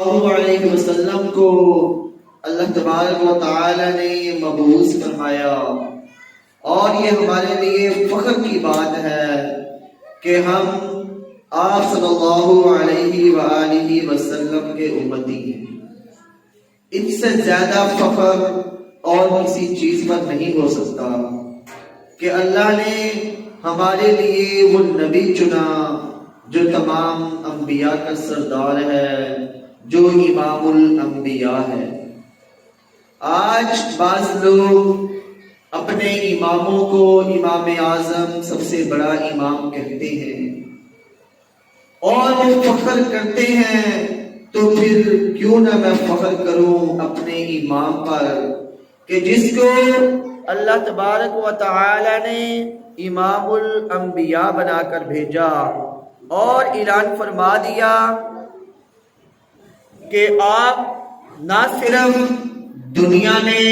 اللہ علیہ وسلم کو اللہ تبارک و تعالی نے مبعوث فرمایا، اور یہ ہمارے لیے فخر کی بات ہے کہ ہم آپ صلی اللہ علیہ وآلہ وسلم کے امتی ہیں۔ اس سے زیادہ فخر اور کسی چیز پر نہیں ہو سکتا کہ اللہ نے ہمارے لیے وہ نبی چنا جو تمام انبیاء کا سردار ہے، جو امام الانبیاء ہے۔ آج بعض لوگ اپنے اماموں کو امام اعظم، سب سے بڑا امام کہتے ہیں اور وہ فخر کرتے ہیں، تو پھر کیوں نہ میں فخر کروں اپنے امام پر کہ جس کو اللہ تبارک و تعالی نے امام الانبیاء بنا کر بھیجا اور اعلان فرما دیا کہ آپ نہ صرف دنیا میں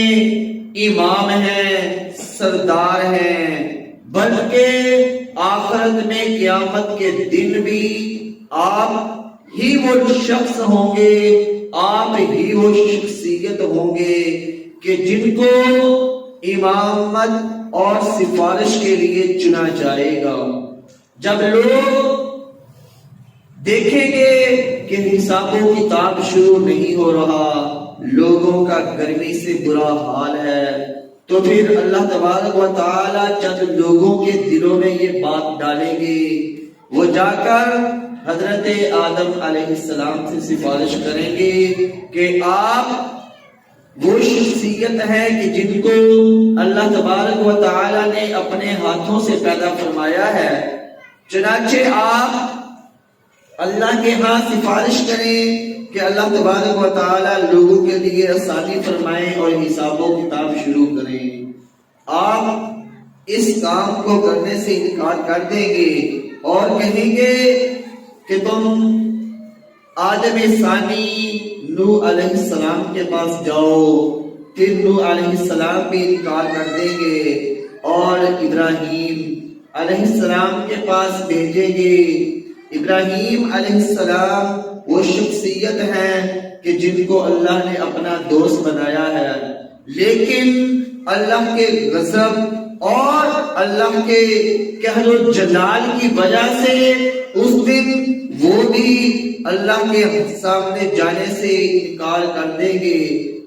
امام ہیں، سردار ہیں، بلکہ آخرت میں قیامت کے دن بھی آپ ہی وہ شخص ہوں گے، آپ ہی وہ شخصیت ہوں گے کہ جن کو امامت اور سفارش کے لیے چنا جائے گا۔ جب لوگ دیکھیں گے کہ حساب و کتاب شروع نہیں ہو رہا، لوگوں کا گرمی سے برا حال ہے، تو پھر اللہ تبارک و تعالی چند لوگوں کے دلوں میں یہ بات ڈالیں گے، وہ جا کر حضرت آدم علیہ السلام سے سفارش کریں گے کہ آپ وہ شخصیت ہے کہ جن کو اللہ تبارک و تعالی نے اپنے ہاتھوں سے پیدا فرمایا ہے، چنانچہ آپ اللہ کے ہاں سفارش کریں کہ اللہ تبارک و تعالی لوگوں کے لیے آسانی فرمائیں اور حساب و کتاب شروع کریں۔ آپ اس کام کو کرنے سے انکار کر دیں گے اور کہیں گے کہ تم آدم ثانی نوح علیہ السلام کے پاس جاؤ، پھر نوح علیہ السلام بھی انکار کر دیں گے اور ابراہیم علیہ السلام کے پاس بھیجیں گے۔ ابراہیم علیہ السلام وہ شخصیت ہے کہ جن کو اللہ نے اپنا دوست بنایا ہے، لیکن اللہ کے غضب اور اللہ کے قہر و جلال کی وجہ سے اس دن وہ بھی اللہ کے سامنے جانے سے انکار کر دیں گے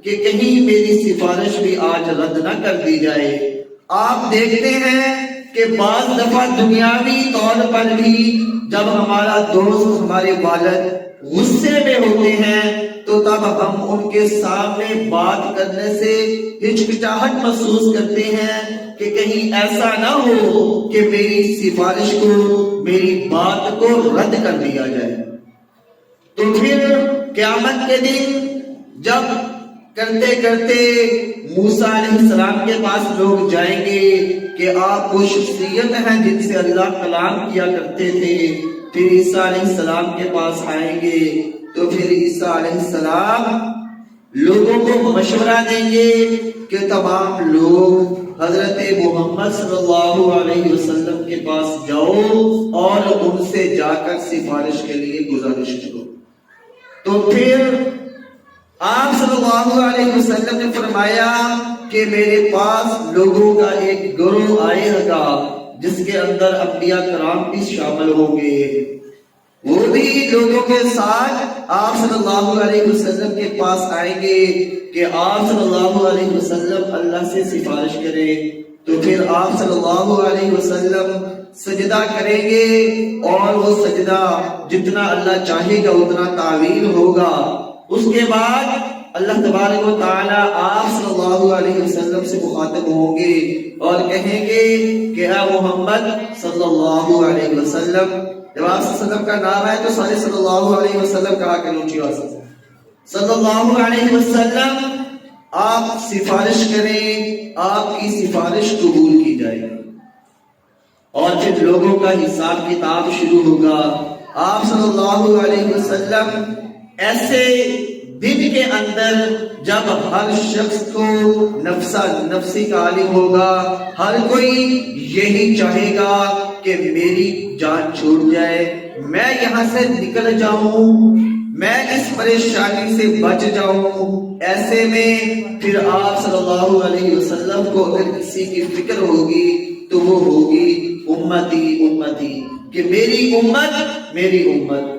کہ کہیں میری سفارش بھی آج رد نہ کر دی جائے۔ آپ دیکھتے ہیں کہ بعض دفعہ دنیاوی طور پر بھی جب ہمارا دوست، ہمارے والد غصے میں ہوتے ہیں تو تب ہم ان کے سامنے بات کرنے سے ہچکچاہٹ محسوس کرتے ہیں کہ کہیں ایسا نہ ہو کہ میری سفارش کو، میری بات کو رد کر دیا جائے۔ تو پھر قیامت کے دن جب کرتے کرتے موسیٰ علیہ السلام کے پاس لوگ جائیں گے کہ آپ وہ شخصیت ہیں جن سے اللہ کلام کیا کرتے تھے، پھر عیسیٰ علیہ السلام کے پاس آئیں گے تو پھر عیسیٰ علیہ السلام لوگوں کو مشورہ دیں گے کہ تمام لوگ حضرت محمد صلی اللہ علیہ وسلم کے پاس جاؤ اور ان سے جا کر سفارش کے لیے گزارش کرو۔ تو پھر آپ صلی اللہ علیہ وسلم نے فرمایا کہ میرے پاس لوگوں کا ایک گروہ آئے گا جس کے اندر انبیاء کرام بھی شامل ہوں گے، وہ بھی لوگوں کے ساتھ آپ صلی اللہ علیہ وسلم کے پاس آئیں گے کہ آپ صلی اللہ علیہ وسلم اللہ سے سفارش کریں۔ تو پھر آپ صلی اللہ علیہ وسلم سجدہ کریں گے اور وہ سجدہ جتنا اللہ چاہے گا اتنا تعویل ہوگا۔ اس کے بعد اللہ تبارک و تعالی آپ صلی اللہ علیہ وسلم سے مخاطب ہوں گے اور کہیں گے کہ اے محمد صلی اللہ علیہ وسلم، جب آپ صلی اللہ علیہ وسلم کا نام ہے تو سارے صلی اللہ علیہ وسلم کہا کہ اونچی آواز سے صلی اللہ علیہ وسلم، آپ سفارش کریں، آپ کی سفارش قبول کی جائے گی اور پھر لوگوں کا حساب کتاب شروع ہوگا۔ آپ صلی اللہ علیہ وسلم ایسے دن کے اندر جب ہر شخص کو نفسا نفسی کا عالم ہوگا، ہر کوئی یہی چاہے گا کہ میری جان چھوٹ جائے، میں یہاں سے نکل جاؤں، میں اس پریشانی سے بچ جاؤں، ایسے میں پھر آپ صلی اللہ علیہ وسلم کو اگر کسی کی فکر ہوگی تو وہ ہوگی امتی امتی، کہ میری امت میری امت۔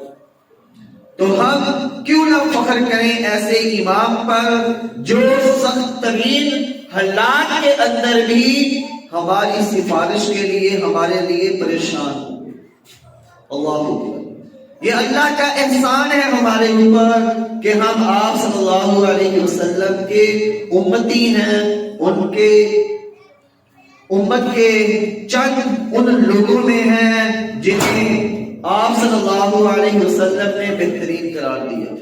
تو ہم کیوں نہ فخر کریں ایسے امام پر جو سخت ترین حالات کے اندر بھی ہماری سفارش کے لیے ہمارے لیے پریشان ہو۔ اللہ اکبر، یہ اللہ کا احسان ہے ہمارے اوپر کہ ہم آپ صلی اللہ علیہ وسلم کے امتی ہیں، ان کے امت کے چند ان لوگوں میں ہیں جنہیں آپ صلی اللہ علیہ وسلم نے بہترین قرار دیا۔